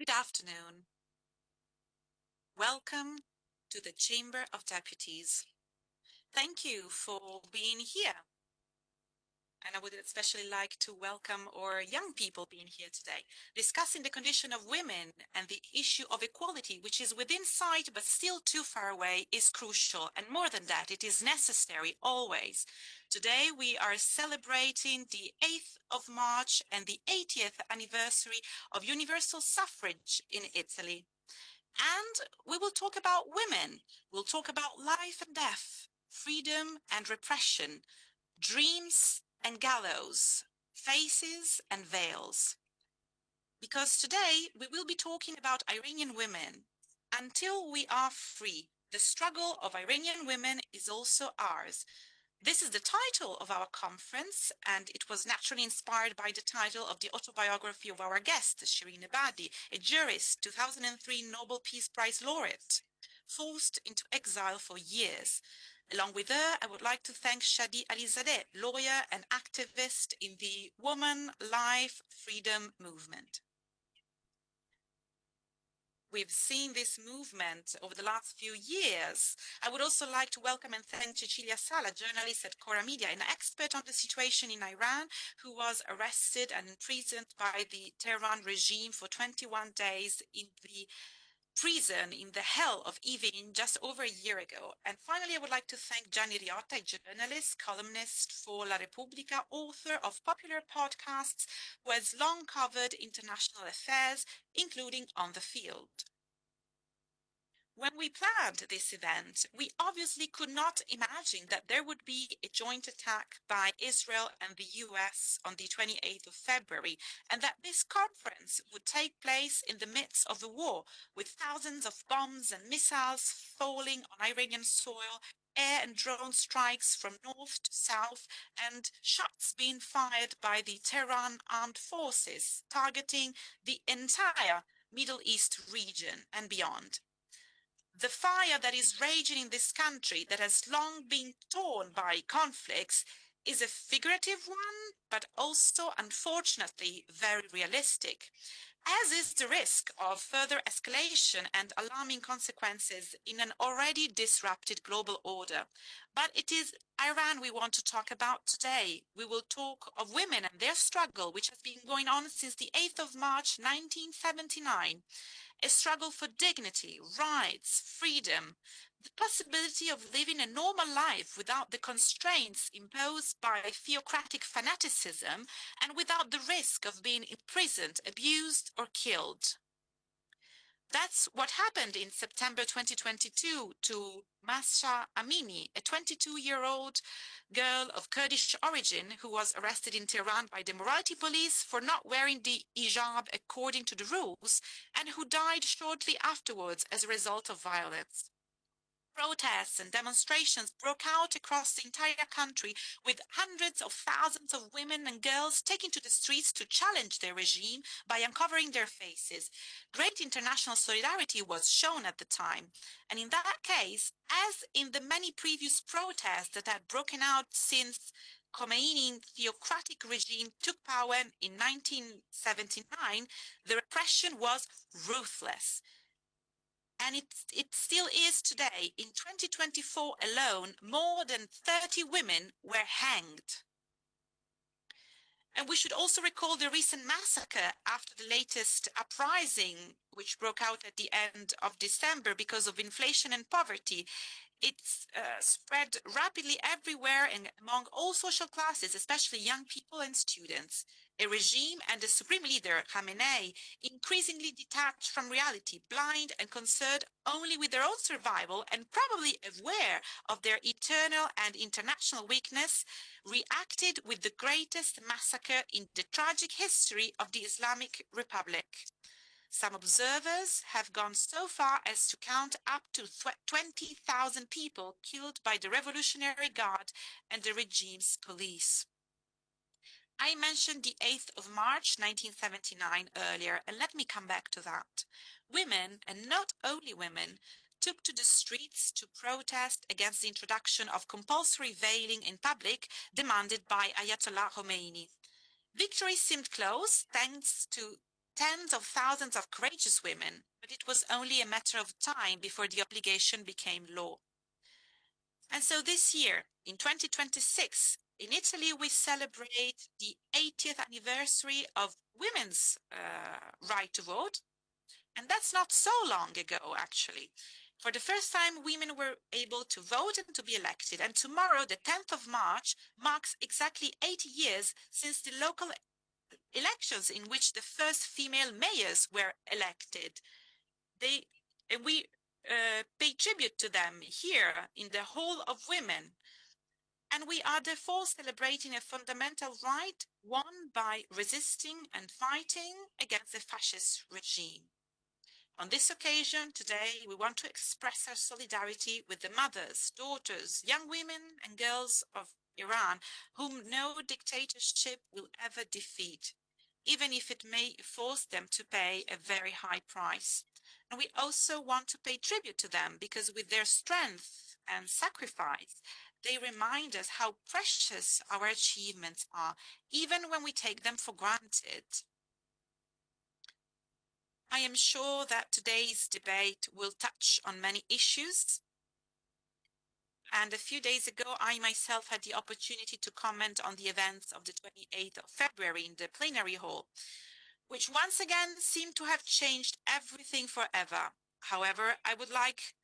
Good afternoon. Welcome to the Chamber of Deputies. Thank you for being here. And I would especially like to welcome our young people being here today, discussing the condition of women and the issue of equality, which is within sight but still too far away, is crucial. And more than that, it is necessary always. Today, we are celebrating the 8th of March and the 80th anniversary of universal suffrage in Italy. And we will talk about women. We'll talk about life and death, freedom and repression, dreams and gallows, faces and veils. Because today we will be talking about Iranian women. Until we are free, the struggle of Iranian women is also ours. This is the title of our conference, and it was naturally inspired by the title of the autobiography of our guest, Shirin Ebadi, a jurist, 2003 Nobel Peace Prize laureate, forced into exile for years. Along with her, I would like to thank Shady Alizadeh, lawyer and activist in the woman, life, freedom movement. We've seen this movement over the last few years. I would also like to welcome and thank Cecilia Sala, journalist at Cora Media, an expert on the situation in Iran, who was arrested and imprisoned by the Tehran regime for 21 days in the prison in the hell of Evin just over a year ago. And finally, I would like to thank Gianni Riotta, a journalist, columnist for La Repubblica, author of popular podcasts, who has long covered international affairs, including On the Field. When we planned this event, we obviously could not imagine that there would be a joint attack by Israel and the US on the 28th of February, and that this conference would take place in the midst of a war, with thousands of bombs and missiles falling on Iranian soil, air and drone strikes from north to south, and shots being fired by the Tehran armed forces, targeting the entire Middle East region and beyond. The fire that is raging in this country, that has long been torn by conflicts, is a figurative one, but also, unfortunately, very realistic, as is the risk of further escalation and alarming consequences in an already disrupted global order. But it is Iran we want to talk about today. We will talk of women and their struggle, which has been going on since the 8th of March 1979. A struggle for dignity, rights, freedom, the possibility of living a normal life without the constraints imposed by theocratic fanaticism and without the risk of being imprisoned, abused, or killed. That's what happened in September 2022 to Mahsa Amini, a 22-year-old girl of Kurdish origin who was arrested in Tehran by the morality police for not wearing the hijab according to the rules, and who died shortly afterwards as a result of violence. Protests and demonstrations broke out across the entire country, with hundreds of thousands of women and girls taking to the streets to challenge their regime by uncovering their faces. Great international solidarity was shown at the time. And in that case, as in the many previous protests that had broken out since Khomeini's theocratic regime took power in 1979, the repression was ruthless. And it still is today. In 2024 alone, more than 30 women were hanged. And we should also recall the recent massacre after the latest uprising, which broke out at the end of December because of inflation and poverty. It's spread rapidly everywhere and among all social classes, especially young people and students. A regime and a supreme leader, Khamenei, increasingly detached from reality, blind and concerned only with their own survival and probably aware of their eternal and international weakness, reacted with the greatest massacre in the tragic history of the Islamic Republic. Some observers have gone so far as to count up to 20,000 people killed by the Revolutionary Guard and the regime's police. I mentioned the 8th of March 1979 earlier, and let me come back to that. Women, and not only women, took to the streets to protest against the introduction of compulsory veiling in public demanded by Ayatollah Khomeini. Victory seemed close thanks to tens of thousands of courageous women, but it was only a matter of time before the obligation became law. And so this year, in 2026, in Italy, we celebrate the 80th anniversary of women's right to vote. And that's not so long ago, actually. For the first time, women were able to vote and to be elected. And tomorrow, the 10th of March, marks exactly 80 years since the local elections in which the first female mayors were elected. We pay tribute to them here in the Hall of Women. And we are therefore celebrating a fundamental right won by resisting and fighting against the fascist regime. On this occasion, today, we want to express our solidarity with the mothers, daughters, young women and girls of Iran, whom no dictatorship will ever defeat, even if it may force them to pay a very high price. And we also want to pay tribute to them because with their strength and sacrifice, they remind us how precious our achievements are, even when we take them for granted. I am sure that today's debate will touch on many issues. And a few days ago, I myself had the opportunity to comment on the events of the 28th of February in the plenary hall, which once again seemed to have changed everything forever. However, I would like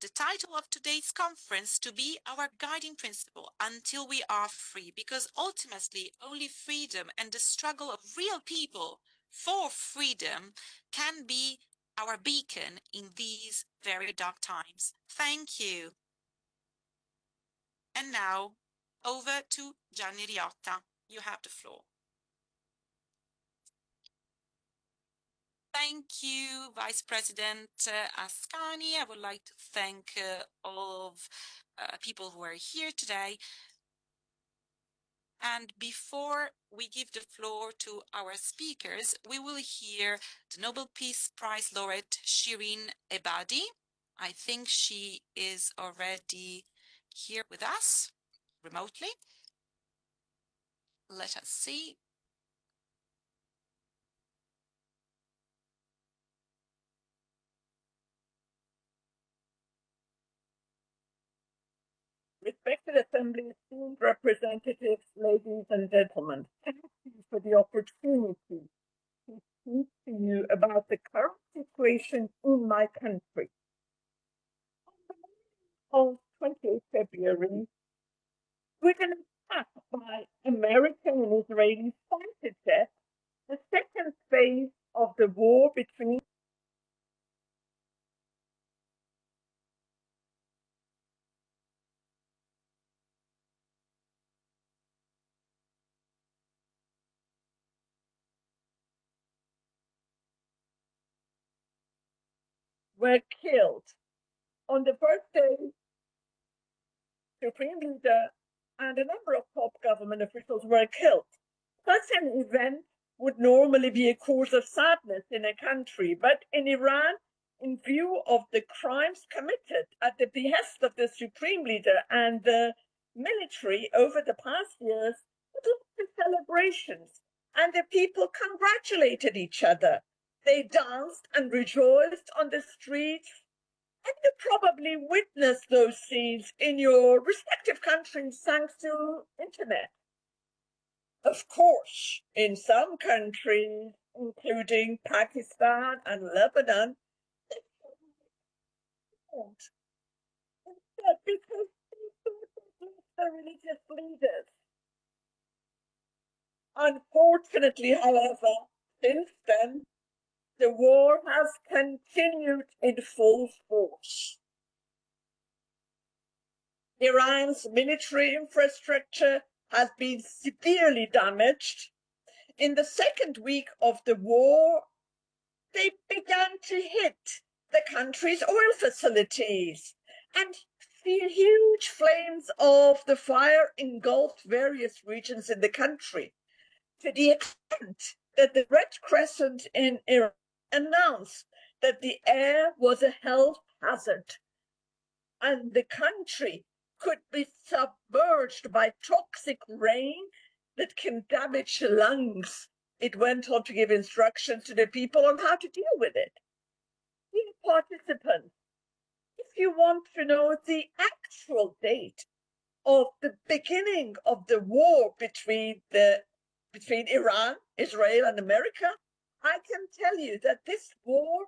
the title of today's conference to be our guiding principle until we are free, because ultimately only freedom and the struggle of real people for freedom can be our beacon in these very dark times. Thank you. And now over to Gianni Riotta. You have the floor. Thank you, Vice President Ascani. I would like to thank all of people who are here today. And before we give the floor to our speakers, we will hear the Nobel Peace Prize laureate Shirin Ebadi. I think she is already here with us remotely. Let us see. Respected Assembly, esteemed representatives, ladies and gentlemen, thank you for the opportunity to speak to you about the current situation in my country. On 28 February, with an attack by American and Israeli fighter jets, the second phase of the war between were killed. On the birthday, Supreme Leader and a number of top government officials were killed. Such an event would normally be a cause of sadness in a country, but in Iran, in view of the crimes committed at the behest of the Supreme Leader and the military over the past years, it led to celebrations, and the people congratulated each other. They danced and rejoiced on the streets. And you probably witnessed those scenes in your respective countries thanks to internet. Of course, in some countries, including Pakistan and Lebanon, they don't. Instead, because they thought the religious leaders. Unfortunately, however, since then, the war has continued in full force. Iran's military infrastructure has been severely damaged. In the second week of the war, they began to hit the country's oil facilities, and the huge flames of the fire engulfed various regions in the country, to the extent that the Red Crescent in Iran announced that the air was a health hazard, and the country could be submerged by toxic rain that can damage lungs it went on to give instructions to the people on how to deal with it. Dear participants, if you want to know the actual date of the beginning of the war between Iran, Israel, and America, I can tell you that this war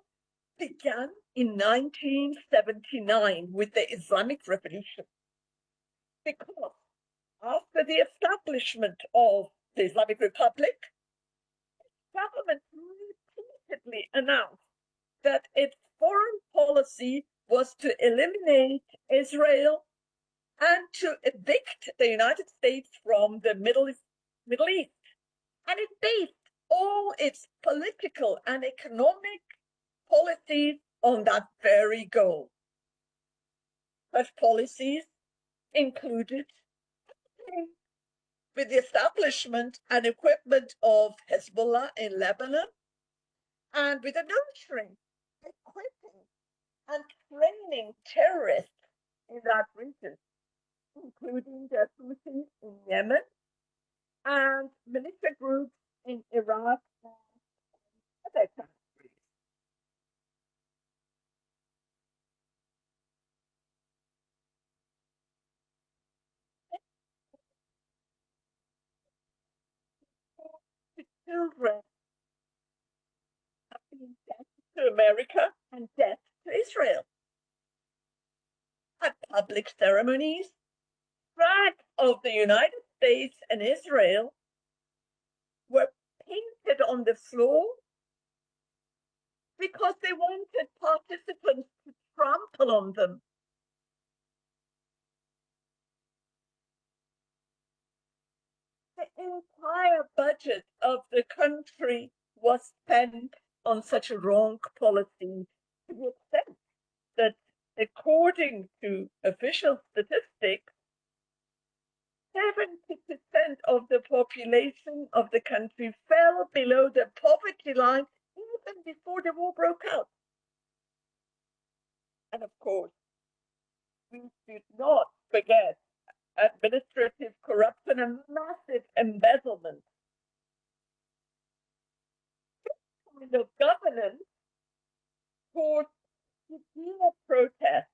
began in 1979 with the Islamic Revolution. Because after the establishment of the Islamic Republic, the government repeatedly announced that its foreign policy was to eliminate Israel and to evict the United States from the Middle East. And it based all its political and economic policies on that very goal. Such policies included with the establishment and equipment of Hezbollah in Lebanon, and with the nurturing, equipping, and training terrorists in that region, including the Houthis in Yemen and militia groups in Iraq and other countries. The children have been sent to America and death to Israel. At public ceremonies, flags of the United States and Israel were painted on the floor because they wanted participants to trample on them. The entire budget of the country was spent on such a wrong policy, to the extent that, according to official statistics, 70% of the population of the country fell below the poverty line even before the war broke out. And of course, we should not forget administrative corruption and massive embezzlement. This kind of governance caused severe protests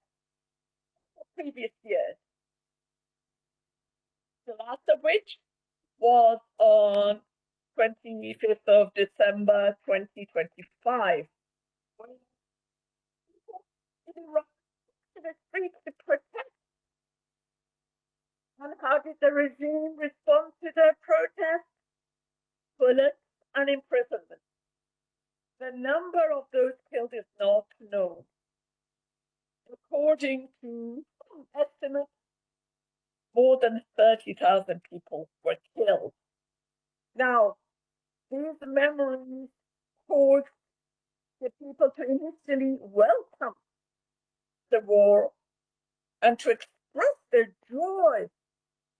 in the previous years, the last of which was on 25th of December 2025, when people in Iraq to the streets to protest. And how did the regime respond to their protests? Bullets and imprisonment. The number of those killed is not known. According to estimates, more than 30,000 people were killed. Now, these memories caused the people to initially welcome the war and to express their joy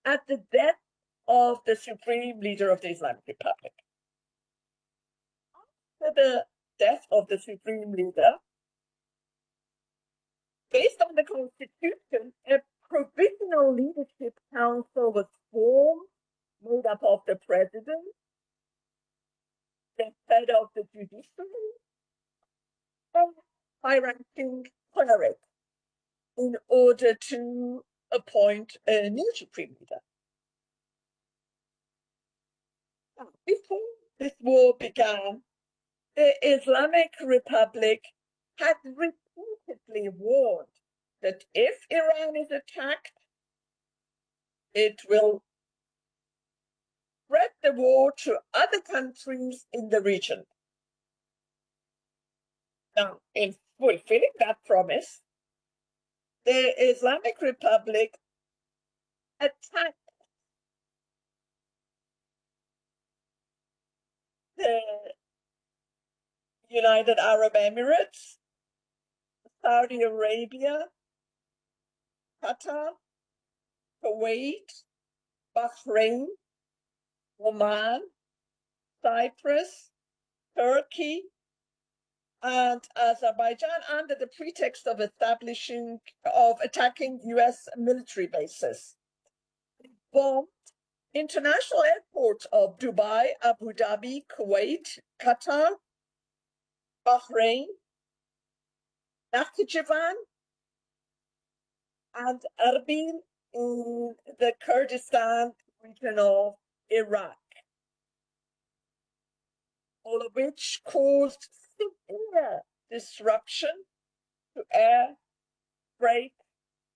at the death of the supreme leader of the Islamic Republic. After the death of the supreme leader, based on the constitution, a provisional leadership council was formed, made up of the president, the head of the judiciary, and high-ranking clerics, in order to appoint a new supreme leader. Before this war began, the Islamic Republic had repeatedly warned that if Iran is attacked, it will spread the war to other countries in the region. Now, in fulfilling that promise, the Islamic Republic attacked the United Arab Emirates, Saudi Arabia, Qatar, Kuwait, Bahrain, Oman, Cyprus, Turkey, and Azerbaijan under the pretext of attacking US military bases. It bombed International airports of Dubai, Abu Dhabi, Kuwait, Qatar, Bahrain, Nakhchivan, and Erbil in the Kurdistan region of Iraq, all of which caused severe disruption to air, freight,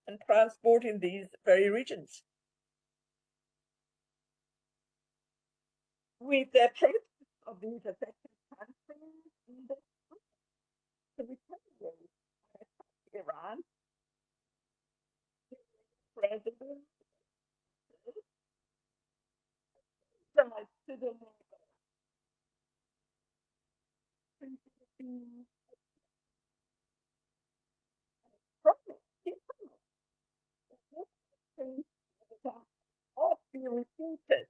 and transport in these very regions. With the approach of these affected countries in the to retaliate Iran, President said to the not be repeated.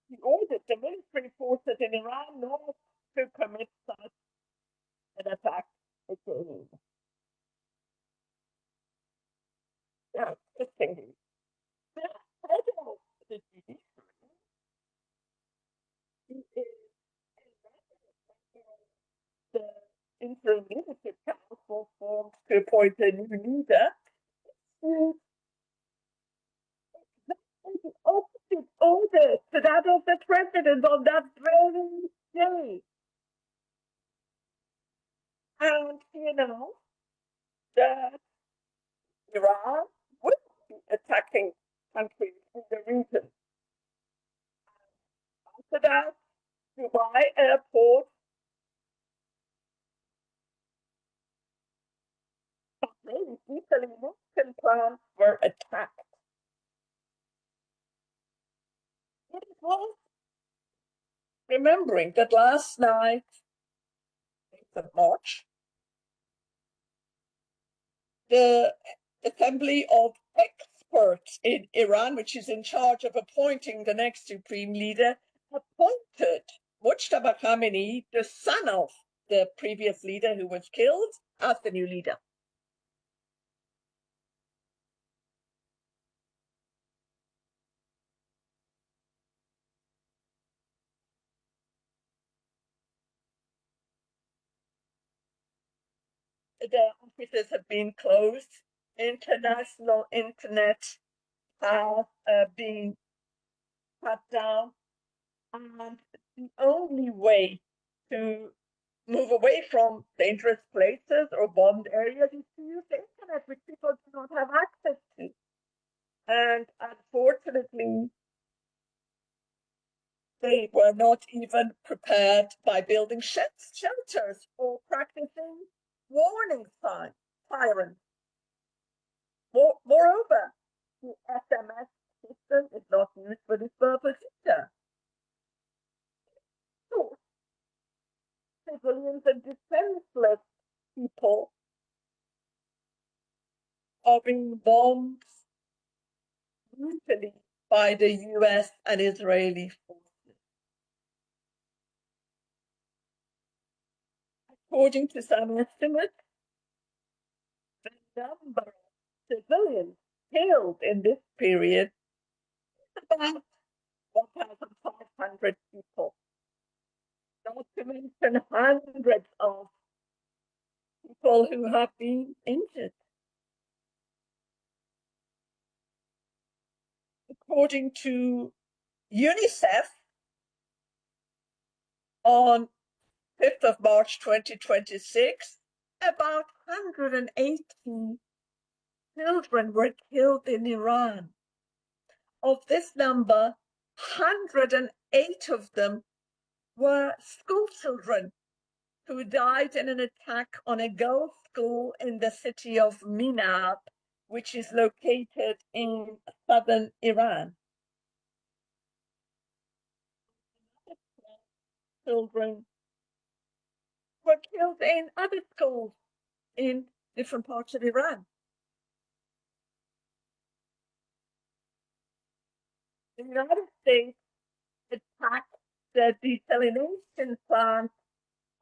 He ordered the military forces in Iran not to commit such an attack again. Yeah, interestingly, the head of the judiciary is the interim leadership council formed to appoint a new leader. The opposite order to that of the president on that very day. And he announced that Iran would be attacking countries in the region. After that, Dubai airport, Bahrain, Italy, Mexican plants were attacked. It is worth remembering that last night, 8th of March, the Assembly of Experts in Iran, which is in charge of appointing the next supreme leader, appointed Mujtaba Khamenei, the son of the previous leader who was killed, as the new leader. The offices have been closed. International internet has been cut down. And the only way to move away from dangerous places or bombed areas is to use the internet, which people do not have access to. And unfortunately, they were not even prepared by building shelters or practicing warning sirens. Moreover, the SMS system is not used for this purpose either. So, civilians and defenseless people are being bombed brutally by the US and Israeli forces. According to some estimates, the number of civilians killed in this period is about 1,500 people. Not to mention hundreds of people who have been injured. According to UNICEF, on 5th of March 2026, about 180 children were killed in Iran. Of this number, 108 of them were school children who died in an attack on a girls' school in the city of Minab, which is located in southern Iran. Children were killed in other schools in different parts of Iran. The United States attacked the desalination plant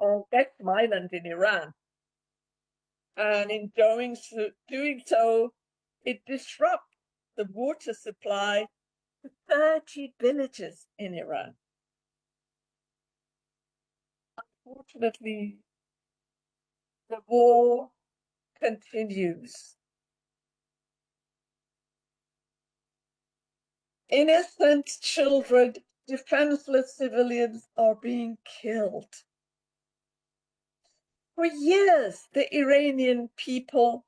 on Bekhtam Island in Iran. And in doing so, it disrupts the water supply to 30 villages in Iran. Unfortunately, the war continues. Innocent children, defenseless civilians are being killed. For years, the Iranian people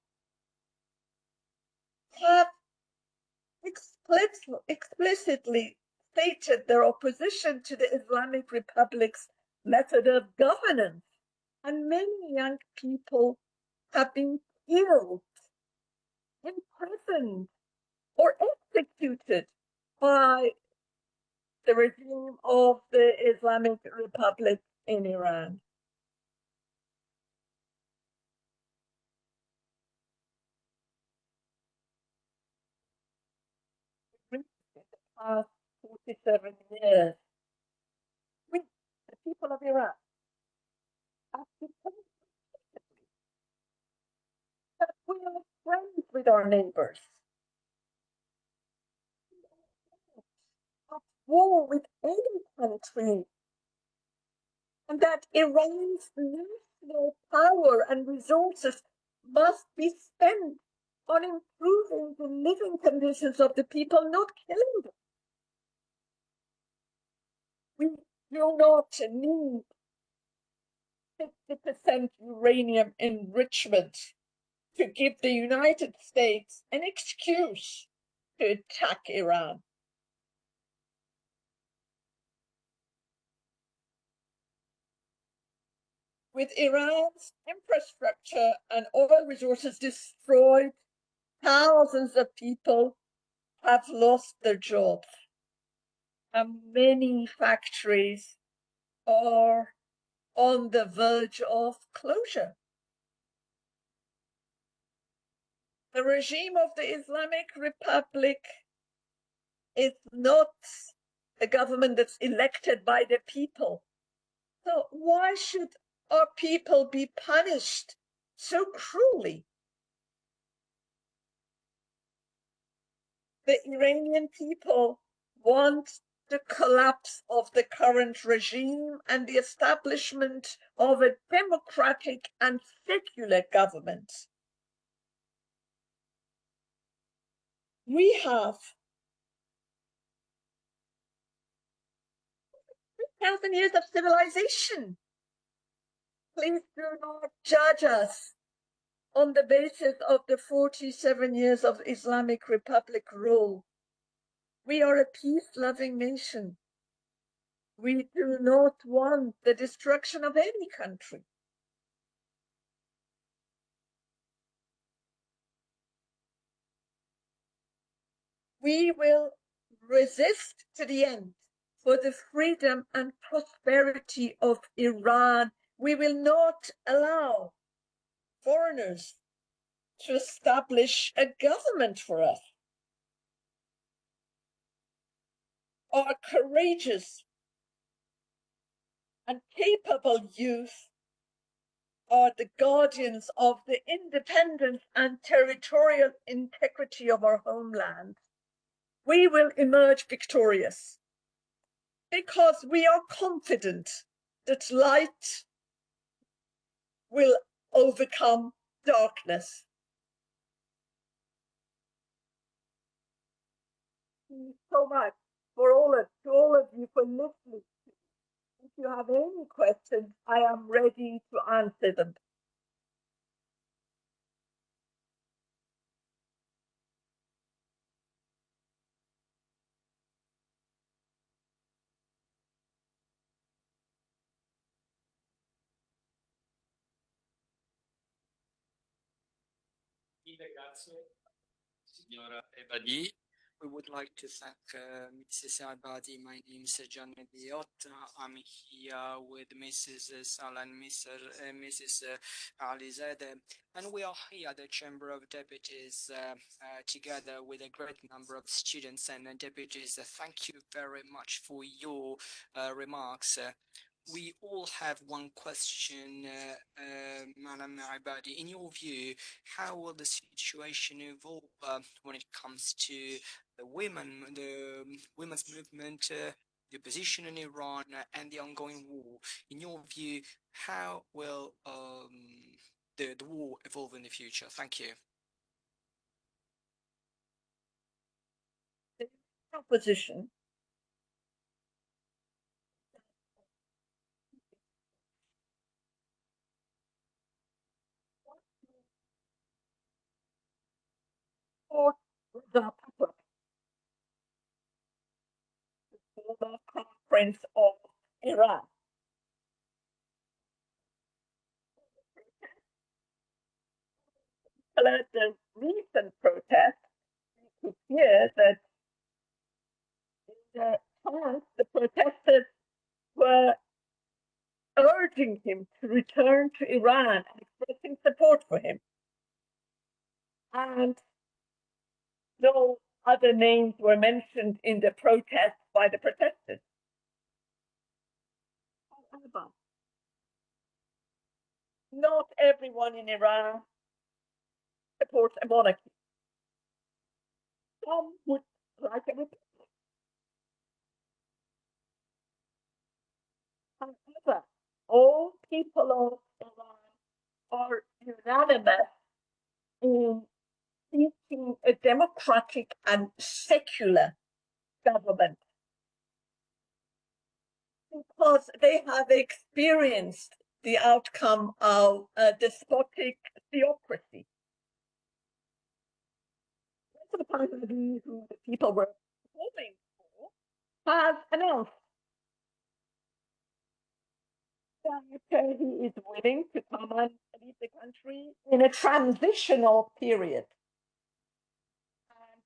have explicitly stated their opposition to the Islamic Republic's method of governance. And many young people have been killed, imprisoned, or executed by the regime of the Islamic Republic in Iran. In the past 47 years, we, the people of Iran, have become that we are friends with our neighbors, at war with any country, and that Iran's national power and resources must be spent on improving the living conditions of the people, not killing them. We do not need 50% uranium enrichment to give the United States an excuse to attack Iran. With Iran's infrastructure and oil resources destroyed, thousands of people have lost their jobs, and many factories are on the verge of closure. The regime of the Islamic Republic is not a government that's elected by the people. So why should our people be punished so cruelly? The Iranian people want the collapse of the current regime and the establishment of a democratic and secular government. We have 3,000 years of civilization. Please do not judge us on the basis of the 47 years of Islamic Republic rule. We are a peace-loving nation. We do not want the destruction of any country. We will resist to the end for the freedom and prosperity of Iran. We will not allow foreigners to establish a government for us. Our courageous and capable youth are the guardians of the independence and territorial integrity of our homeland. We will emerge victorious because we are confident that light will overcome darkness. Thank you so much to all of you for listening. If you have any questions, I am ready to answer them. Signora Ebadi. We would like to thank Mrs. Ebadi. My name is Gianni Riotta. I'm here with Mrs. Sala and Mrs. Alizadeh, and we are here at the Chamber of Deputies together with a great number of students and deputies. Thank you very much for your remarks. we all have one question, Madam Ebadi. In your view, how will the situation evolve when it comes to the women's movement, the opposition in Iran, and the ongoing war? In your view, how will the war evolve in the future? Thank you. The opposition or the public, the conference of Iran. At the recent protest, we could hear that in the past, the protesters were urging him to return to Iran and expressing support for him. And no other names were mentioned in the protest by the protesters. However, not everyone in Iran supports a monarchy. Some would like a republic. However, all people of Iran are unanimous in seeking a democratic and secular government because they have experienced the outcome of a despotic theocracy. The party who the people were voting for has announced that he is willing to come and lead the country in a transitional period. And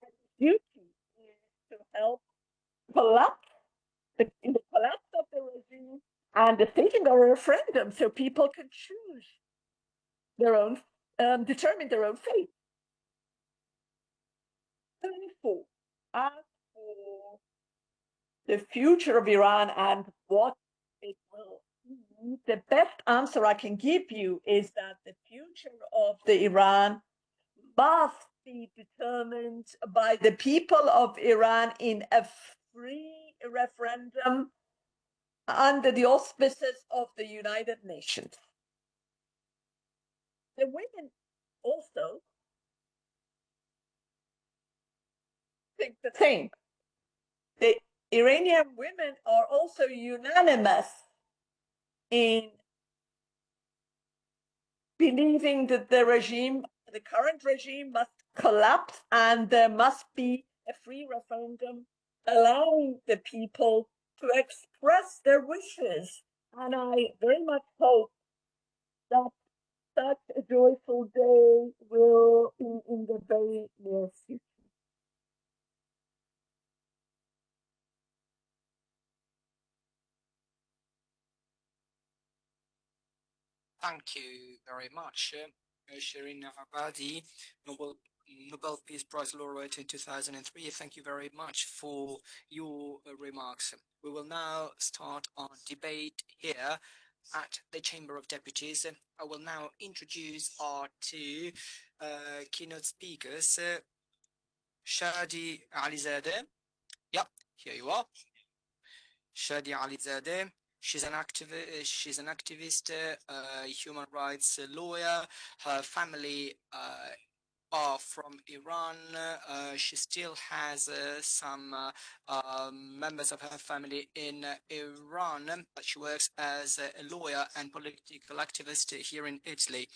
the duty is to help in the collapse of the regime and the staging of a referendum so people can choose their own, determine their own fate. Therefore, as for the future of Iran and what it will be, the best answer I can give you is that the future of the Iran must be determined by the people of Iran in a free referendum under the auspices of the United Nations. The women also think the same. The Iranian women are also unanimous in believing that the current regime must collapse and there must be a free referendum allowing the people to express their wishes. And I very much hope that such a joyful day will be in the very near future. Thank you very much, Shirin Ebadi, Nobel Peace Prize laureate in 2003. Thank you very much for your remarks. We will now start our debate here at the Chamber of Deputies. I will now introduce our two keynote speakers, Shady Alizadeh. Yep, here you are. Shady Alizadeh. She's an activist, human rights lawyer. Her family are from Iran. She still has some members of her family in Iran, but she works as a lawyer and political activist here in Italy.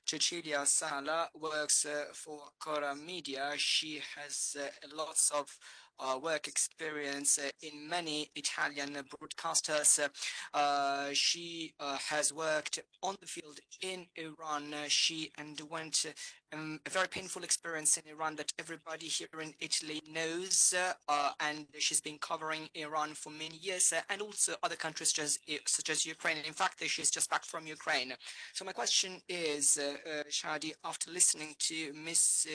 Cecilia Sala works for Cora Media. She has lots of work experience in many Italian broadcasters. She has worked on the field in Iran. She underwent a very painful experience in Iran that everybody here in Italy knows, and she's been covering Iran for many years, and also other countries such as Ukraine. And in fact, she's just back from Ukraine. So my question is, Shady, after listening to Miss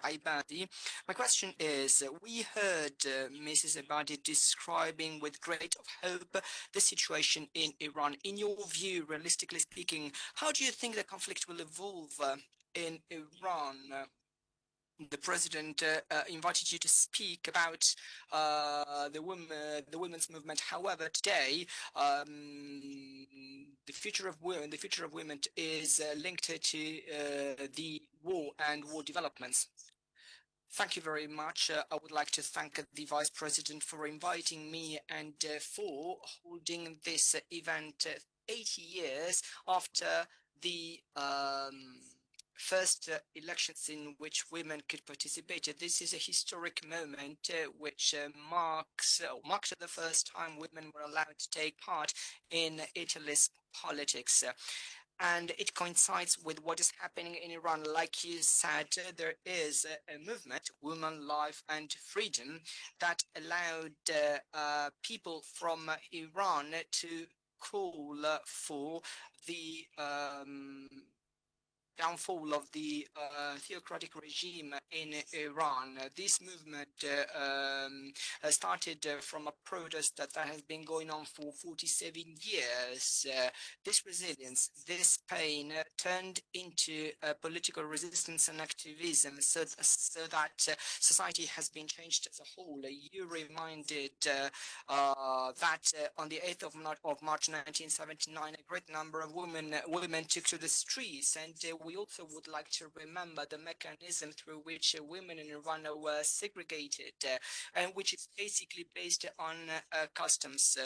Ebadi, my question is, we heard Mrs. Ebadi describing with great hope the situation in Iran. In your view, realistically speaking, how do you think the conflict will evolve in Iran? The president invited you to speak about the women's movement. However, today the future of women is linked to the war and war developments. Thank you very much. I would like to thank the Vice President for inviting me and for holding this event 80 years after the first elections in which women could participate. This is a historic moment which marked the first time women were allowed to take part in Italy's politics. And it coincides with what is happening in Iran. Like you said, there is a movement, Women, Life and Freedom, that allowed people from Iran to call for the downfall of the theocratic regime in Iran. This movement started from a protest that has been going on for 47 years. This resilience, this pain turned into political resistance and activism so that society has been changed as a whole. You reminded that on the 8th of March 1979, a great number of women took to the streets, and we also would like to remember the mechanism through which women in Iran were segregated, and which is basically based on customs.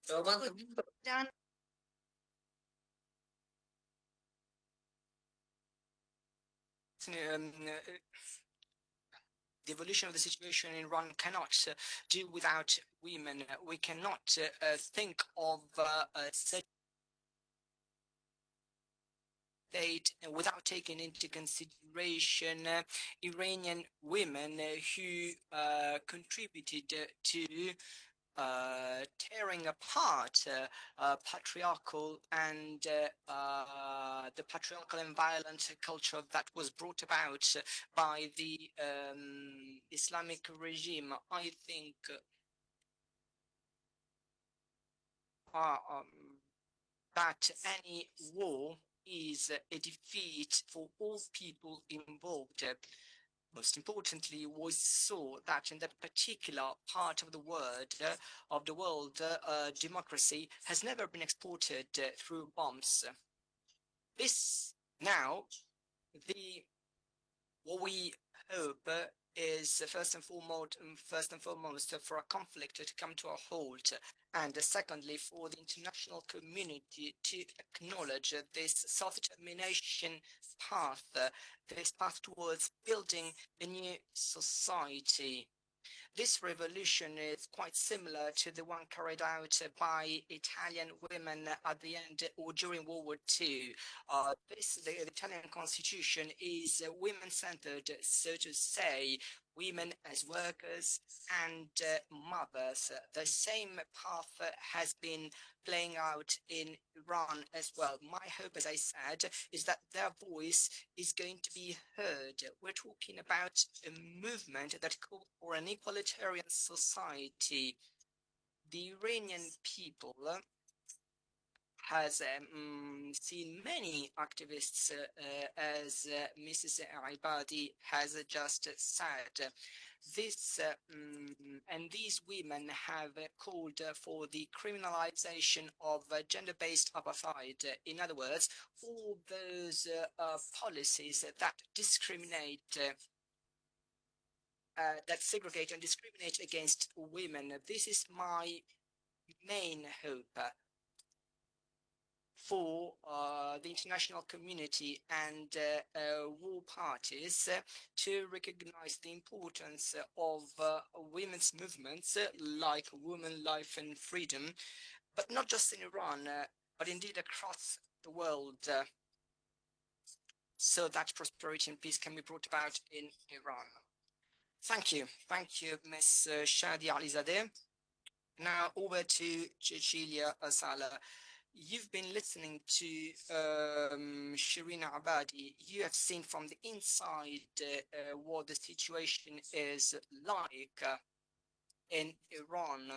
The evolution of the situation in Iran cannot do without women. We cannot think of such state without taking into consideration Iranian women who contributed to tearing apart patriarchal and the patriarchal and violent culture that was brought about by the Islamic regime. I think that any war is a defeat for all people involved. Most importantly, we saw that in that particular part of the world, democracy has never been exported through bombs. This now, what we hope is first and foremost for a conflict to come to a halt, and secondly for the international community to acknowledge this self-determination path, this path towards building a new society. This revolution is quite similar to the one carried out by Italian women at the end or during World War II. The Italian constitution is women-centered, so to say, women as workers and mothers. The same path has been playing out in Iran as well. My hope, as I said, is that their voice is going to be heard. We're talking about a movement that calls for an equalitarian society. The Iranian people has seen many activists, as Mrs. Ebadi has just said. These women have called for the criminalization of gender-based apartheid. In other words, all those policies that discriminate, that segregate and discriminate against women. This is my main hope for the international community and war parties to recognize the importance of women's movements like Women, Life and Freedom, but not just in Iran, but indeed across the world, so that prosperity and peace can be brought about in Iran. Thank you. Thank you, Ms. Shady Alizadeh. Now over to Cecilia Sala. You've been listening to Shirin Ebadi. You have seen from the inside what the situation is like in Iran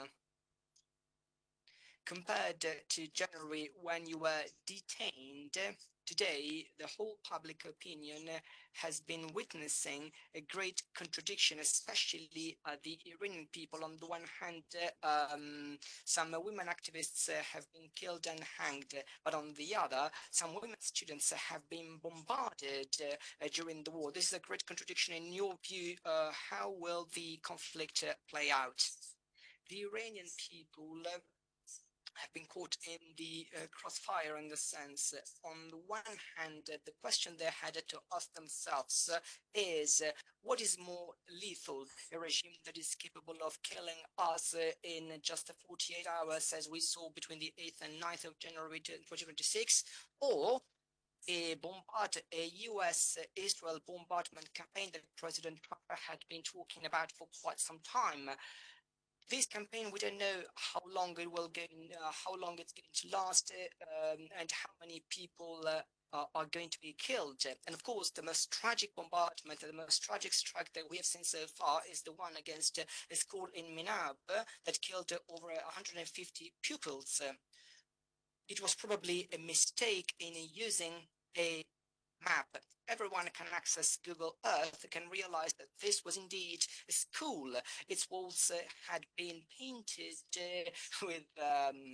compared to January when you were detained. Today, the whole public opinion has been witnessing a great contradiction, especially the Iranian people. On the one hand, some women activists have been killed and hanged, but on the other, some women students have been bombarded during the war. This is a great contradiction. In your view, how will the conflict play out? The Iranian people have been caught in the crossfire in the sense, on the one hand, the question they had to ask themselves is what is more lethal, a regime that is capable of killing us in just 48 hours, as we saw between the 8th and 9th of January 2026, or a US-Israel bombardment campaign that President Trump had been talking about for quite some time. This campaign, we don't know how long it will go, how long it's going to last, and how many people are going to be killed. And of course, the most tragic bombardment, the most tragic strike that we have seen so far is the one against a school in Minab that killed over 150 pupils. It was probably a mistake in using a map. Everyone can access Google Earth, can realize that this was indeed a school. Its walls had been painted with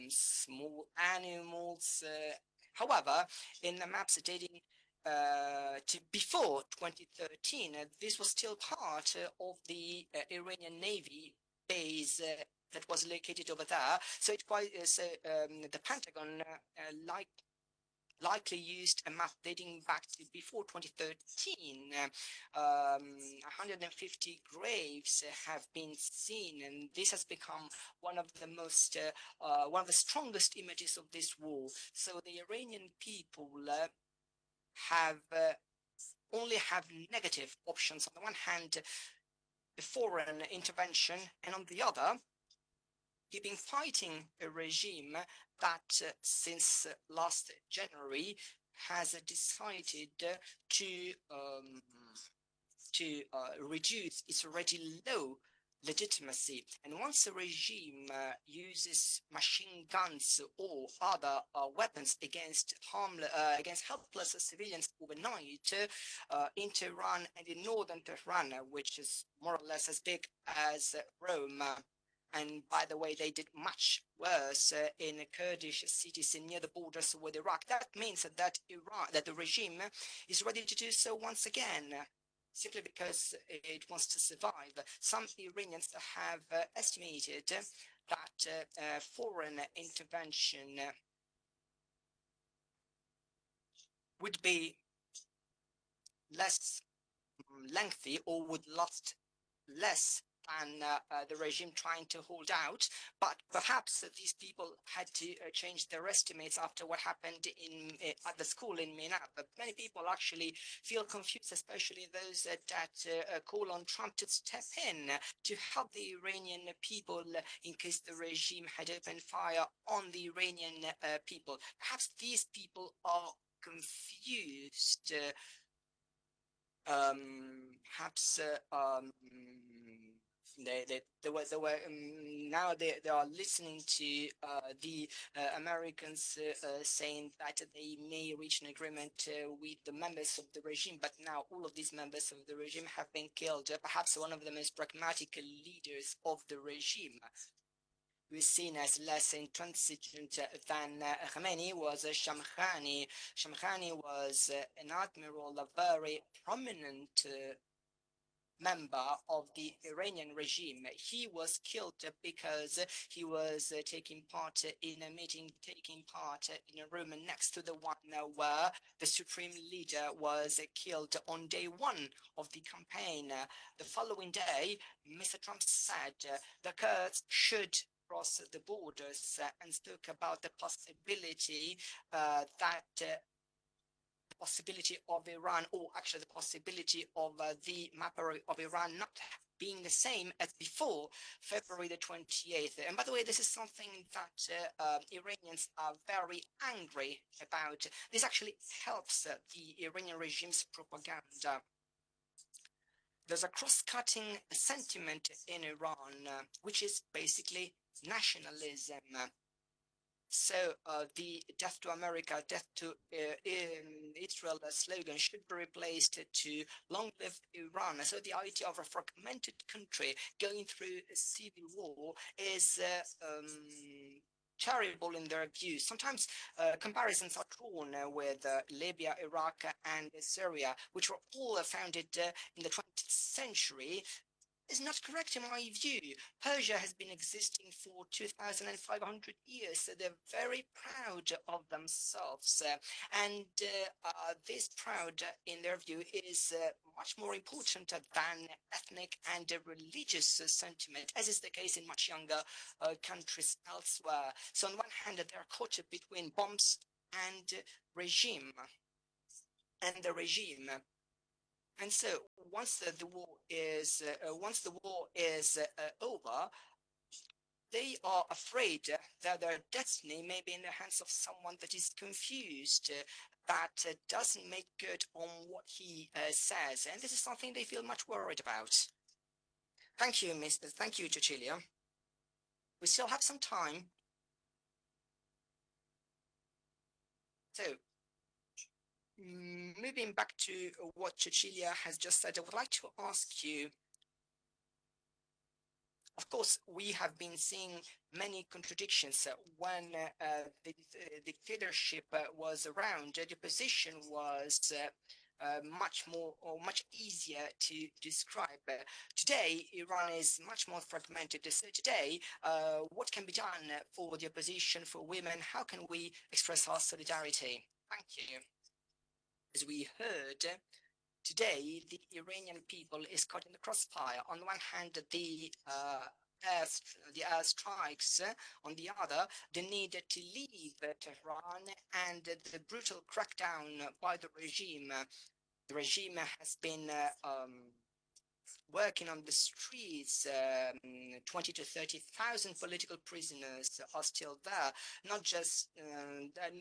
small animals. However, in the maps dating to before 2013, this was still part of the Iranian Navy base that was located over there. So it quite is the Pentagon likely used a map dating back to before 2013. 150 graves have been seen, and this has become one of the most, one of the strongest images of this war. So the Iranian people only have negative options. On the one hand, the foreign intervention, and on the other, you've been fighting a regime that since last January has decided to reduce its already low legitimacy. And once a regime uses machine guns or other weapons against helpless civilians overnight in Tehran and in northern Tehran, which is more or less as big as Rome. And by the way, they did much worse in Kurdish cities near the borders with Iraq. That means that the regime is ready to do so once again, simply because it wants to survive. Some Iranians have estimated that foreign intervention would be less lengthy or would last less than the regime trying to hold out, but perhaps these people had to change their estimates after what happened at the school in Minab. But many people actually feel confused, especially those that call on Trump to step in to help the Iranian people in case the regime had opened fire on the Iranian people. Perhaps these people are confused. Perhaps they were now they are listening to the Americans saying that they may reach an agreement with the members of the regime, but now all of these members of the regime have been killed. Perhaps one of the most pragmatic leaders of the regime, who is seen as less intransigent than Khamenei, was Shamkhani. Shamkhani was an admiral, a very prominent member of the Iranian regime. He was killed because he was taking part in a meeting, taking part in a room next to the one where the supreme leader was killed on day one of the campaign. The following day, Mr. Trump said the Kurds should cross the borders and spoke about the possibility of Iran, or actually the possibility of the map of Iran not being the same as before February the 28th. And by the way, this is something that Iranians are very angry about. This actually helps the Iranian regime's propaganda. There's a cross-cutting sentiment in Iran, which is basically nationalism. So the death to America, death to Israel slogan should be replaced to long live Iran. So the idea of a fragmented country going through a civil war is terrible in their view. Sometimes comparisons are drawn with Libya, Iraq, and Syria, which were all founded in the 20th century. Is not correct in my view. Persia has been existing for 2,500 years, so they're very proud of themselves. And this proud, in their view, is much more important than ethnic and religious sentiment, as is the case in much younger countries elsewhere. So on one hand, they're caught between bombs and regime. And the regime. And so once the war is over, they are afraid that their destiny may be in the hands of someone that is confused, that doesn't make good on what he says, and this is something they feel much worried about. Thank you, Mister. Thank you, Cecilia. We still have some time. So, moving back to what Cecilia has just said, I would like to ask you, of course, we have been seeing many contradictions. When the dictatorship was around, the opposition was much easier to describe. Today, Iran is much more fragmented. So today, what can be done for the opposition, for women? How can we express our solidarity? Thank you. As we heard, today the Iranian people is caught in the crossfire. On the one hand, the air strikes, on the other, the need to leave Tehran and the brutal crackdown by the regime. The regime has been working on the streets. 20 to 30,000 political prisoners are still there, not just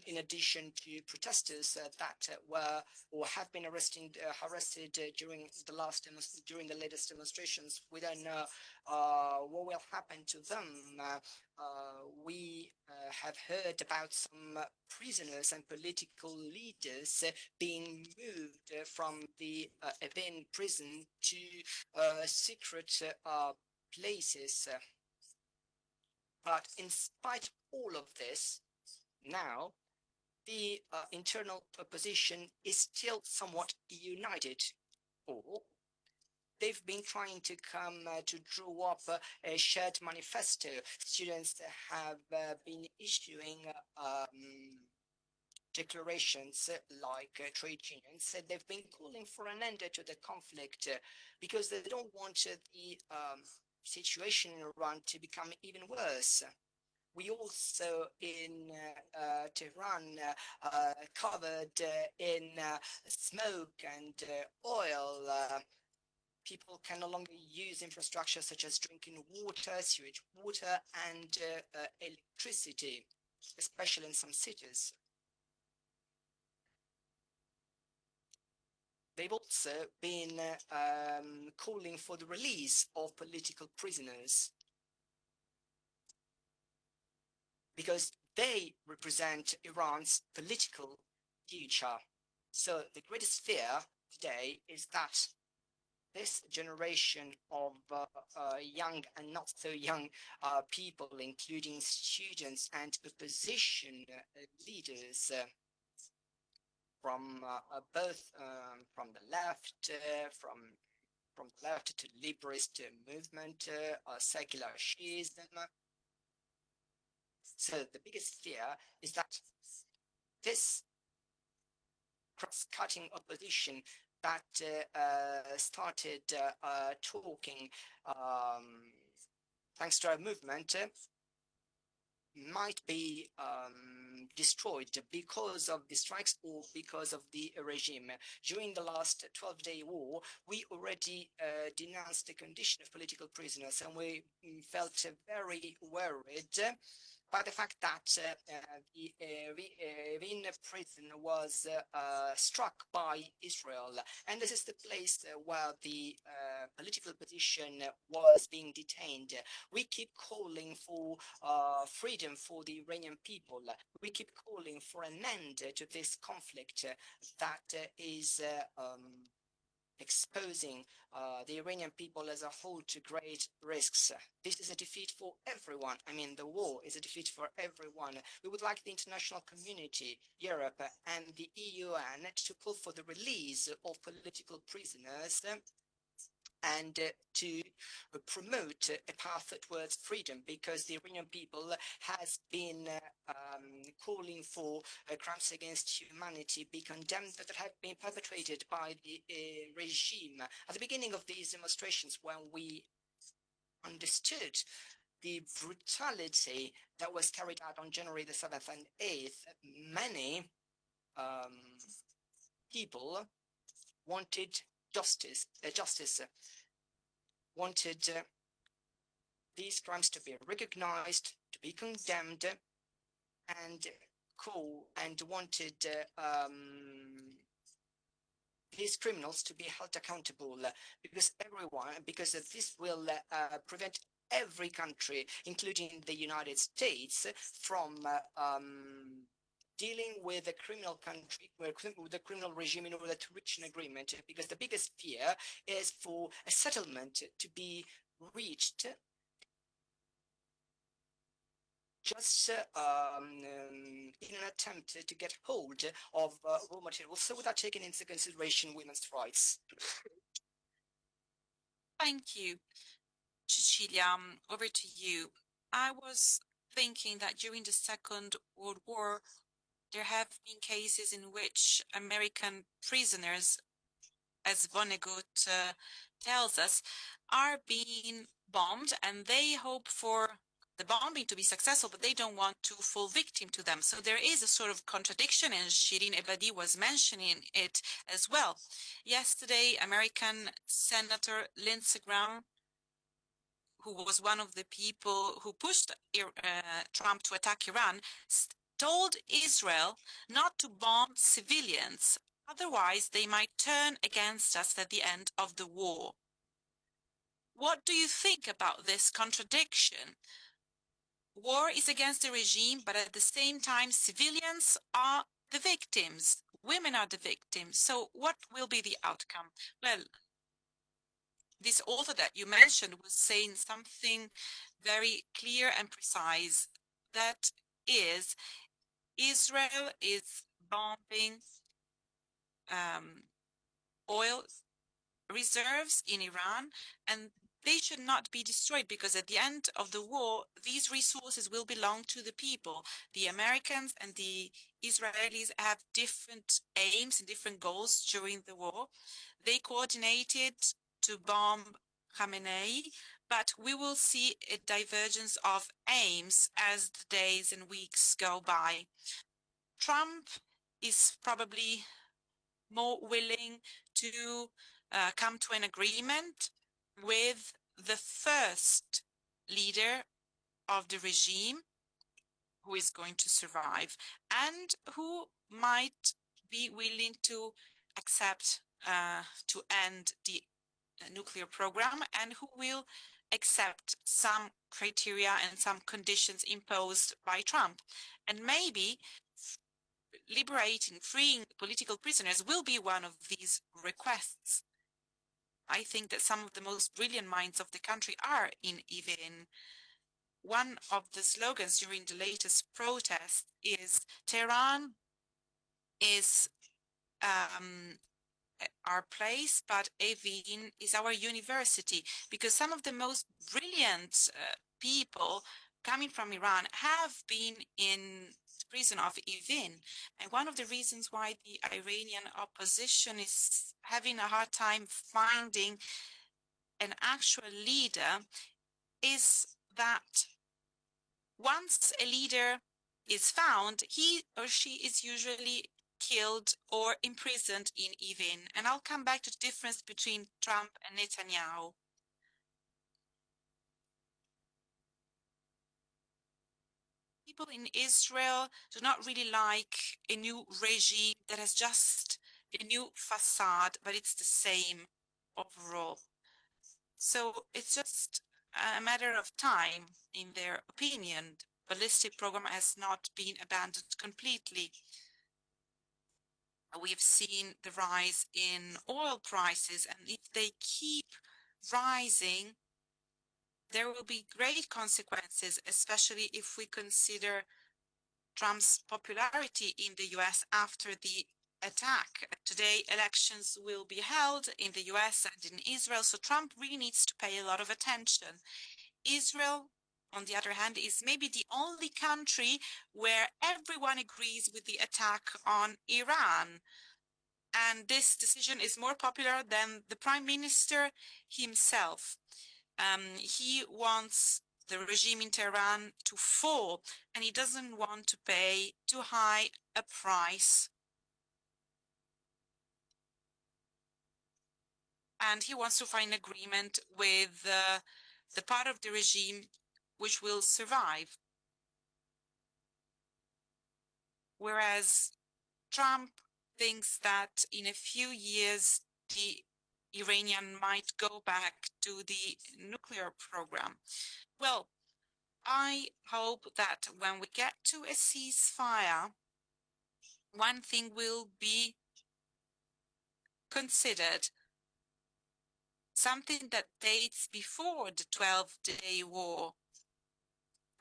in addition to protesters that were or have been arrested during the latest demonstrations. We don't know what will happen to them. We have heard about some prisoners and political leaders being moved from the Evin prison to secret places. But in spite of all of this, now the internal opposition is still somewhat united, or they've been trying to come to draw up a shared manifesto. Students have been issuing declarations like trade unions. They've been calling for an end to the conflict because they don't want the situation in Iran to become even worse. We also in Tehran covered in smoke and oil. People can no longer use infrastructure such as drinking water, sewage water, and electricity, especially in some cities. They've also been calling for the release of political prisoners because they represent Iran's political future. So the greatest fear today is that this generation of young and not so young people, including students and opposition leaders, from both from the left, from the left to liberist movement, secular Shiism. So the biggest fear is that this cross-cutting opposition that started talking thanks to our movement might be destroyed because of the strikes or because of the regime. During the last 12-day war, we already denounced the condition of political prisoners, and we felt very worried by the fact that the Iranian prison was struck by Israel. And this is the place where the political position was being detained. We keep calling for freedom for the Iranian people. We keep calling for an end to this conflict that is exposing the Iranian people as a whole to great risks. This is a defeat for everyone. I mean, the war is a defeat for everyone. We would like the international community, Europe, and the UN to call for the release of political prisoners and to promote a path towards freedom, because the Iranian people has been calling for crimes against humanity be condemned that have been perpetrated by the regime. At the beginning of these demonstrations, when we understood the brutality that was carried out on January the 7th and 8th, many people wanted justice, wanted these crimes to be recognized, to be condemned, and wanted these criminals to be held accountable, because this will prevent every country, including the United States, from dealing with a criminal country, with a criminal regime, in order to reach an agreement, because the biggest fear is for a settlement to be reached just in an attempt to get hold of raw materials, so without taking into consideration women's rights. Thank you, Cecilia. Over to you. I was thinking that during the Second World War, there have been cases in which American prisoners, as Vonnegut tells us, are being bombed, and they hope for the bombing to be successful, but they don't want to fall victim to them. So there is a sort of contradiction, and Shirin Ebadi was mentioning it as well. Yesterday, American Senator Lindsey Graham, who was one of the people who pushed Trump to attack Iran, told Israel not to bomb civilians, otherwise they might turn against us at the end of the war. What do you think about this contradiction? War is against the regime, but at the same time, civilians are the victims. Women are the victims. So what will be the outcome? Well, this author that you mentioned was saying something very clear and precise. That is, Israel is bombing oil reserves in Iran, and they should not be destroyed, because at the end of the war, these resources will belong to the people. The Americans and the Israelis have different aims and different goals during the war. They coordinated to bomb Khamenei, but we will see a divergence of aims as the days and weeks go by. Trump is probably more willing to come to an agreement with the first leader of the regime who is going to survive, and who might be willing to accept to end the nuclear program, and who will accept some criteria and some conditions imposed by Trump. And maybe liberating, freeing political prisoners will be one of these requests. I think that some of the most brilliant minds of the country are in Evin. One of the slogans during the latest protest is Tehran is our place, but Evin is our university, because some of the most brilliant people coming from Iran have been in the prison of Evin. And one of the reasons why the Iranian opposition is having a hard time finding an actual leader is that once a leader is found, he or she is usually killed or imprisoned in Evin. And I'll come back to the difference between Trump and Netanyahu. People in Israel do not really like a new regime that has just a new facade, but it's the same overall. So it's just a matter of time, in their opinion. The ballistic program has not been abandoned completely. We've seen the rise in oil prices, and if they keep rising, there will be great consequences, especially if we consider Trump's popularity in the US after the attack. Today, elections will be held in the US and in Israel, so Trump really needs to pay a lot of attention. Israel, on the other hand, is maybe the only country where everyone agrees with the attack on Iran. And this decision is more popular than the prime minister himself. He wants the regime in Tehran to fall, and he doesn't want to pay too high a price. And he wants to find agreement with the part of the regime which will survive. Whereas Trump thinks that in a few years, the Iranian might go back to the nuclear program. Well, I hope that when we get to a ceasefire, one thing will be considered, something that dates before the 12-day war,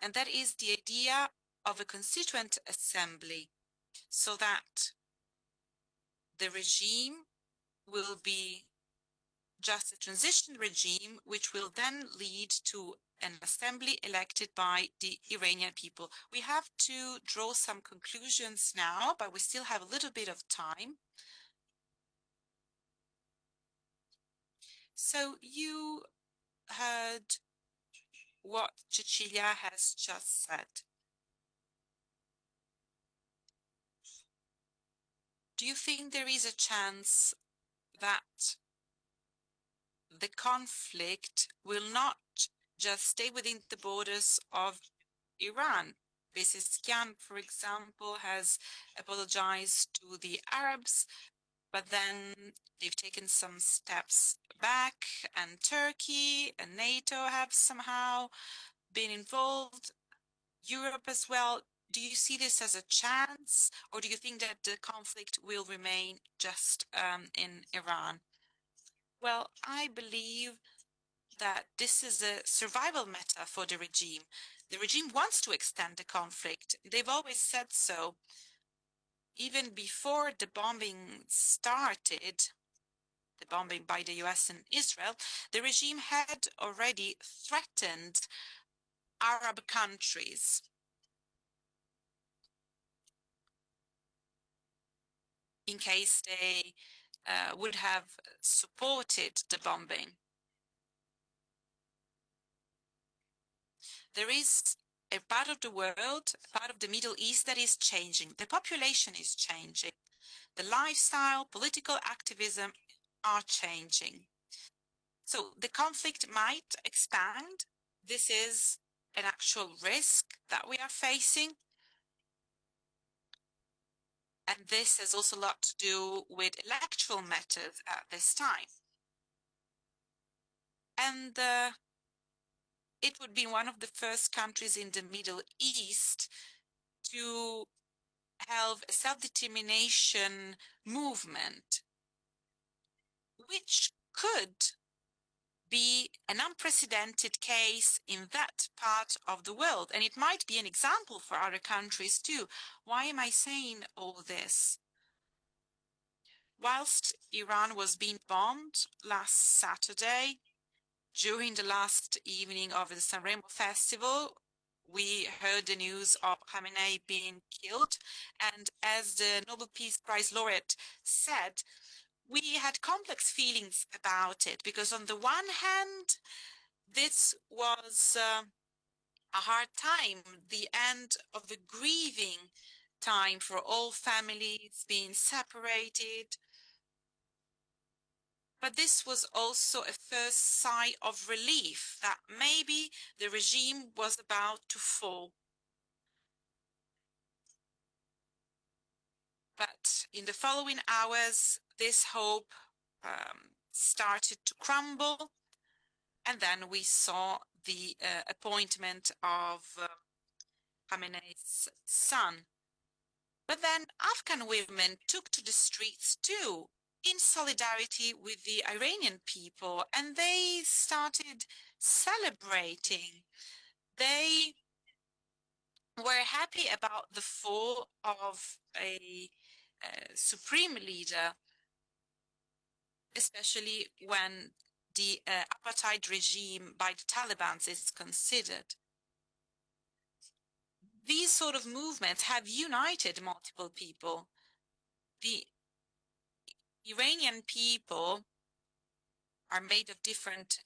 and that is the idea of a constituent assembly, so that the regime will be just a transition regime, which will then lead to an assembly elected by the Iranian people. We have to draw some conclusions now, but we still have a little bit of time. So you heard what Cecilia has just said. Do you think there is a chance that the conflict will not just stay within the borders of Iran? Pezeshkian, for example, has apologized to the Arabs, but then they've taken some steps back, and Turkey and NATO have somehow been involved, Europe as well. Do you see this as a chance, or do you think that the conflict will remain just in Iran? Well, I believe that this is a survival matter for the regime. The regime wants to extend the conflict. They've always said so. Even before the bombing started, the bombing by the US and Israel, the regime had already threatened Arab countries. In case they would have supported the bombing. There is a part of the world, a part of the Middle East that is changing. The population is changing. The lifestyle, political activism are changing. So the conflict might expand. This is an actual risk that we are facing. And this has also a lot to do with electoral matters at this time. And it would be one of the first countries in the Middle East to have a self-determination movement, which could be an unprecedented case in that part of the world. And it might be an example for other countries too. Why am I saying all this? Whilst Iran was being bombed last Saturday, during the last evening of the Saremo festival, we heard the news of Khamenei being killed. And as the Nobel Peace Prize laureate said, we had complex feelings about it, because on the one hand, this was a hard time, the end of a grieving time for all families being separated. But this was also a first sigh of relief that maybe the regime was about to fall. But in the following hours, this hope started to crumble, and then we saw the appointment of Khamenei's son. But then Afghan women took to the streets too, in solidarity with the Iranian people, and they started celebrating. They were happy about the fall of a supreme leader, especially when the apartheid regime by the Taliban is considered. These sort of movements have united multiple people. The Iranian people are made of different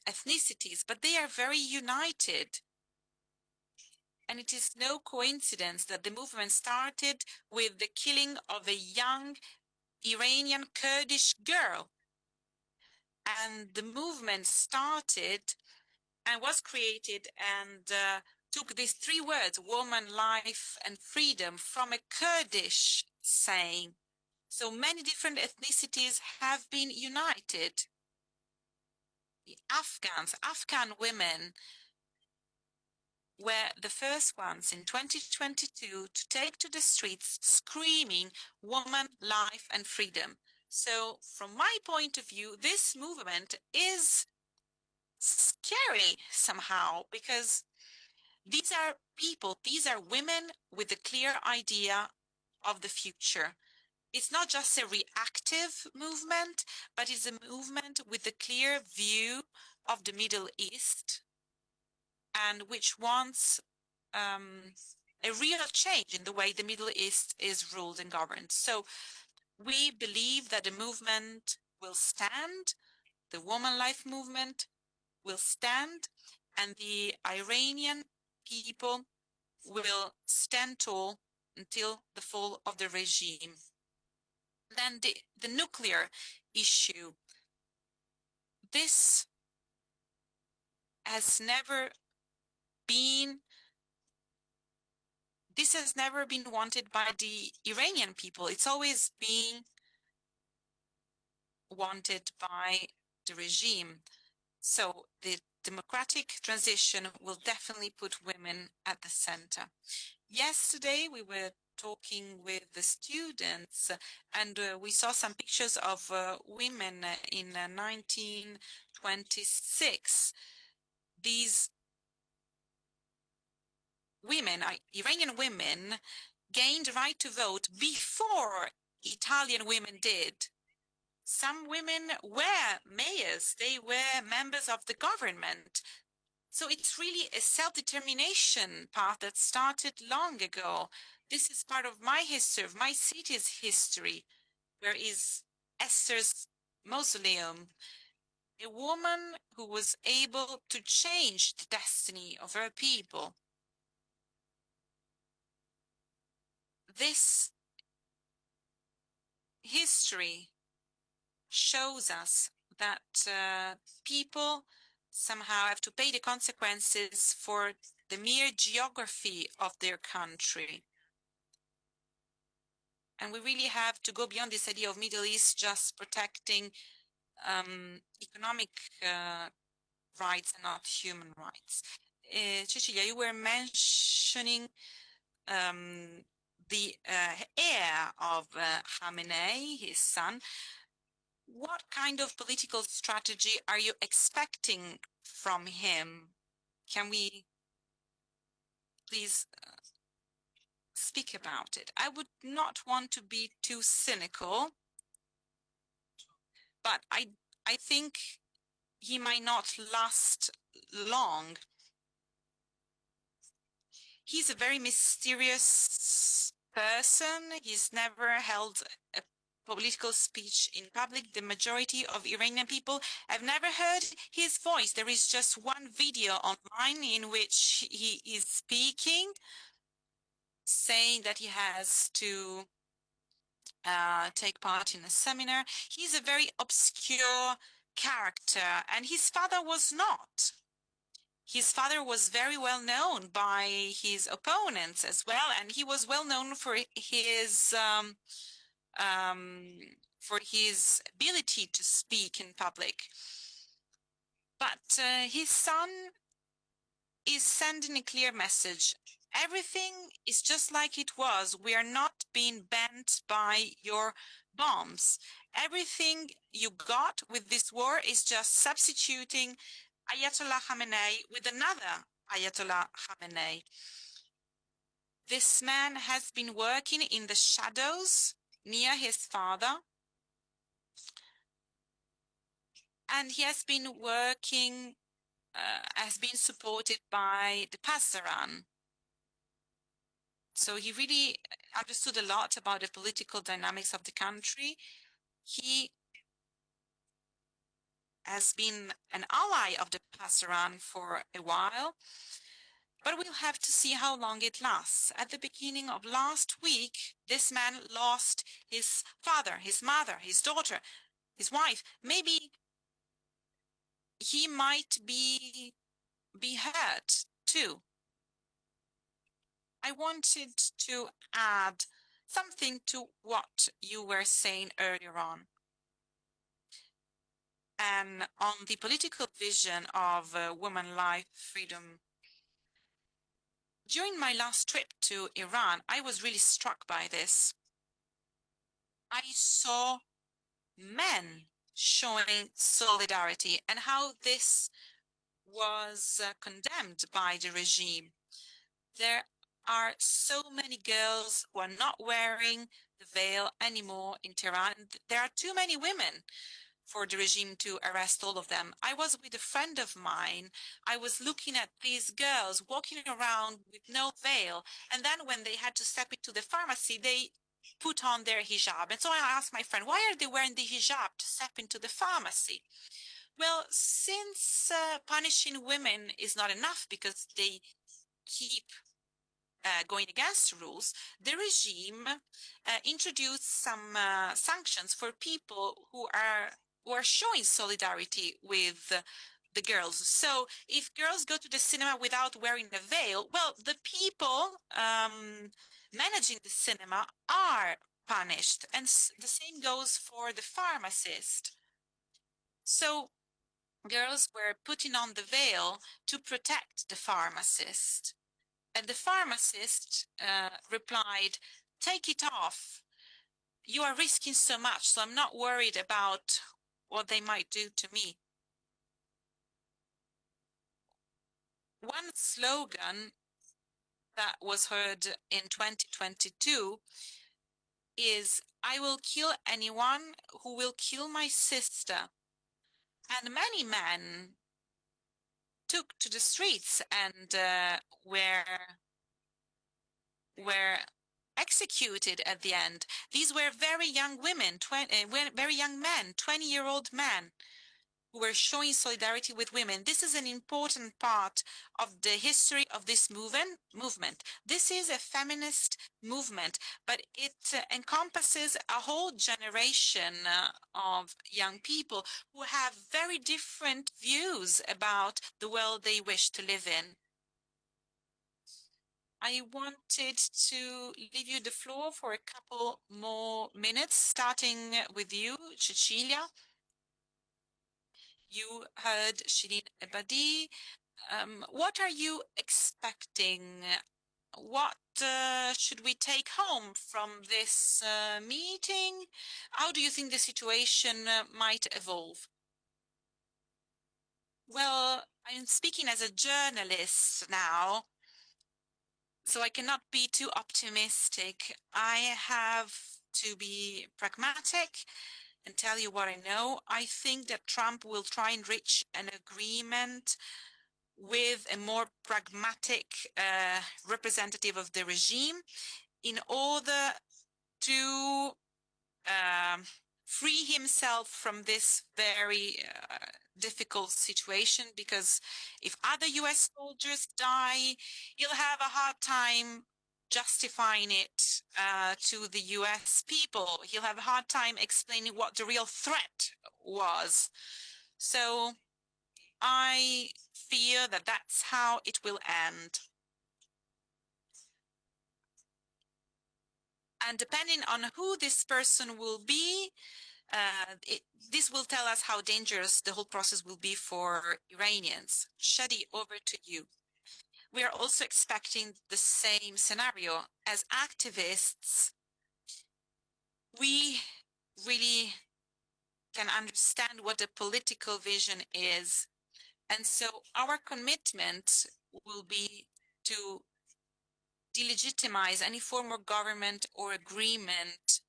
ethnicities, but they are very united. And it is no coincidence that the movement started with the killing of a young Iranian Kurdish girl. And the movement started and was created and took these three words, woman, life, and freedom, from a Kurdish saying. So many different ethnicities have been united. The Afghan women were the first ones in 2022 to take to the streets screaming, woman, life, and freedom. So from my point of view, this movement is scary somehow, because these are people, these are women with a clear idea of the future. It's not just a reactive movement, but it's a movement with a clear view of the Middle East, and which wants a real change in the way the Middle East is ruled and governed. So we believe that the movement will stand, the woman life movement will stand, and the Iranian people will stand tall until the fall of the regime. Then the nuclear issue. This has never been wanted by the Iranian people. It's always been wanted by the regime. So the democratic transition will definitely put women at the center. Yesterday, we were talking with the students, and we saw some pictures of women in 1926. These women, Iranian women, gained the right to vote before Italian women did. Some women were mayors, they were members of the government. So it's really a self-determination path that started long ago. This is part of my history, of my city's history. Where is Esther's mausoleum? A woman who was able to change the destiny of her people. This history shows us that people somehow have to pay the consequences for the mere geography of their country. And we really have to go beyond this idea of Middle East just protecting economic rights and not human rights. Cecilia, you were mentioning the heir of Khamenei, his son. What kind of political strategy are you expecting from him? Can we please speak about it? I would not want to be too cynical, but I think he might not last long. He's a very mysterious person. He's never held a political speech in public. The majority of Iranian people have never heard his voice. There is just one video online in which he is speaking, saying that he has to take part in a seminar. He's a very obscure character, and his father was not. His father was very well known by his opponents as well, and he was well known for his ability to speak in public. But his son is sending a clear message. Everything is just like it was. We are not being bent by your bombs. Everything you got with this war is just substituting Ayatollah Khamenei with another Ayatollah Khamenei. This man has been working in the shadows near his father, and he has been working, has been supported by the Pasdaran. So he really understood a lot about the political dynamics of the country. He has been an ally of the Pasdaran for a while, but we'll have to see how long it lasts. At the beginning of last week, this man lost his father, his mother, his daughter, his wife. Maybe he might be hurt too. I wanted to add something to what you were saying earlier on, and on the political vision of women, life, freedom. During my last trip to Iran, I was really struck by this. I saw men showing solidarity and how this was condemned by the regime. There are so many girls who are not wearing the veil anymore in Tehran. There are too many women for the regime to arrest all of them. I was with a friend of mine. I was looking at these girls walking around with no veil. And then when they had to step into the pharmacy, they put on their hijab. And so I asked my friend, why are they wearing the hijab to step into the pharmacy? Well, since punishing women is not enough because they keep going against rules, the regime introduced some sanctions for people who are showing solidarity with the girls. So if girls go to the cinema without wearing a veil, well, the people managing the cinema are punished. And the same goes for the pharmacist. So girls were putting on the veil to protect the pharmacist. And the pharmacist replied, take it off. You are risking so much, so I'm not worried about what they might do to me. One slogan that was heard in 2022 is, I will kill anyone who will kill my sister. And many men took to the streets and were executed at the end. These were very young women, very young men, 20-year-old men who were showing solidarity with women. This is an important part of the history of this movement. This is a feminist movement, but it encompasses a whole generation of young people who have very different views about the world they wish to live in. I wanted to leave you the floor for a couple more minutes, starting with you, Cecilia. You heard Shirin Ebadi. What are you expecting? What should we take home from this meeting? How do you think the situation might evolve? Well, I'm speaking as a journalist now, so I cannot be too optimistic. I have to be pragmatic and tell you what I know. I think that Trump will try and reach an agreement with a more pragmatic representative of the regime in order to free himself from this very difficult situation, because if other US soldiers die, he'll have a hard time justifying it to the US people. He'll have a hard time explaining what the real threat was. So I fear that that's how it will end. And depending on who this person will be, this will tell us how dangerous the whole process will be for Iranians. Shady, over to you. We are also expecting the same scenario. As activists, we really can understand what the political vision is. And so our commitment will be to delegitimize any form of government or agreement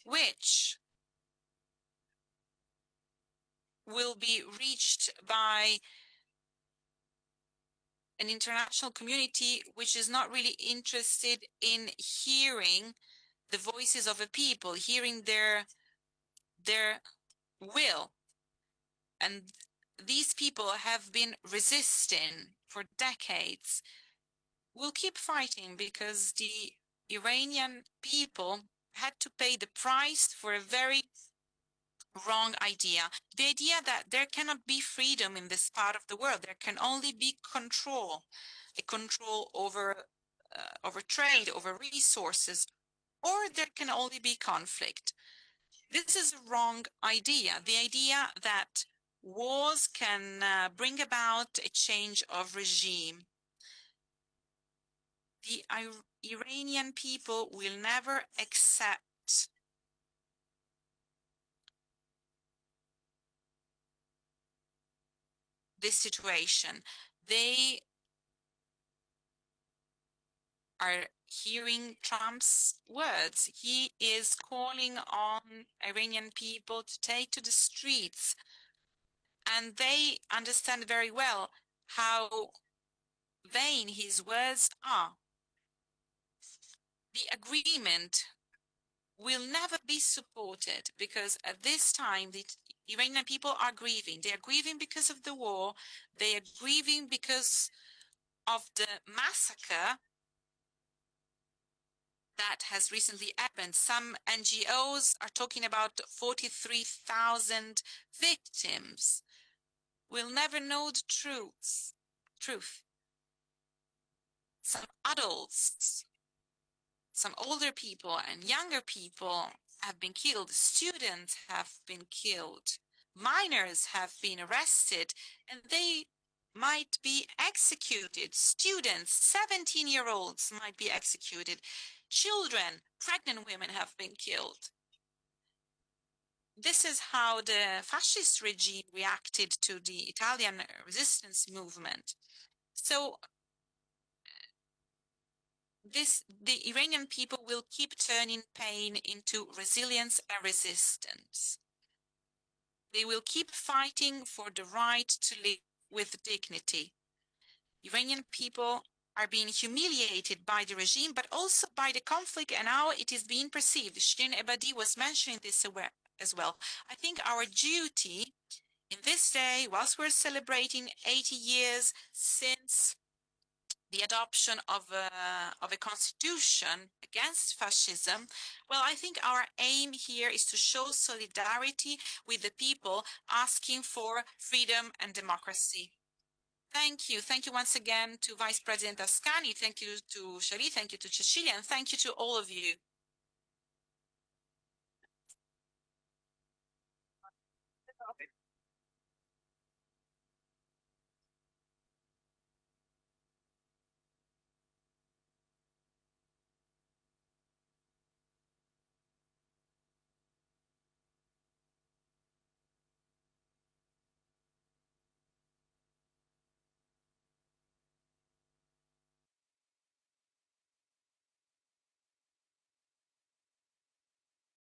which will be reached by an international community which is not really interested in hearing the voices of a people, hearing their will. And these people have been resisting for decades. We'll keep fighting because the Iranian people had to pay the price for a very wrong idea. The idea that there cannot be freedom in this part of the world. There can only be control, a control over trade, over resources, or there can only be conflict. This is a wrong idea. The idea that wars can bring about a change of regime. The Iranian people will never accept this situation. They are hearing Trump's words. He is calling on Iranian people to take to the streets, and they understand very well how vain his words are. The agreement will never be supported because at this time the Iranian people are grieving. They are grieving because of the war. They are grieving because of the massacre that has recently happened. Some NGOs are talking about 43,000 victims. We'll never know the truth. Some adults, some older people and younger people have been killed. Students have been killed. Minors have been arrested, and they might be executed. Students, 17-year-olds might be executed. Children, pregnant women have been killed. This is how the fascist regime reacted to the Italian resistance movement. So the Iranian people will keep turning pain into resilience and resistance. They will keep fighting for the right to live with dignity. Iranian people are being humiliated by the regime, but also by the conflict and how it is being perceived. Shirin Ebadi was mentioning this as well. I think our duty in this day, whilst we're celebrating 80 years since the adoption of a constitution against fascism, well, I think our aim here is to show solidarity with the people asking for freedom and democracy. Thank you. Thank you once again to Vice President Ascani. Thank you to Shari. Thank you to Cecilia. And thank you to all of you.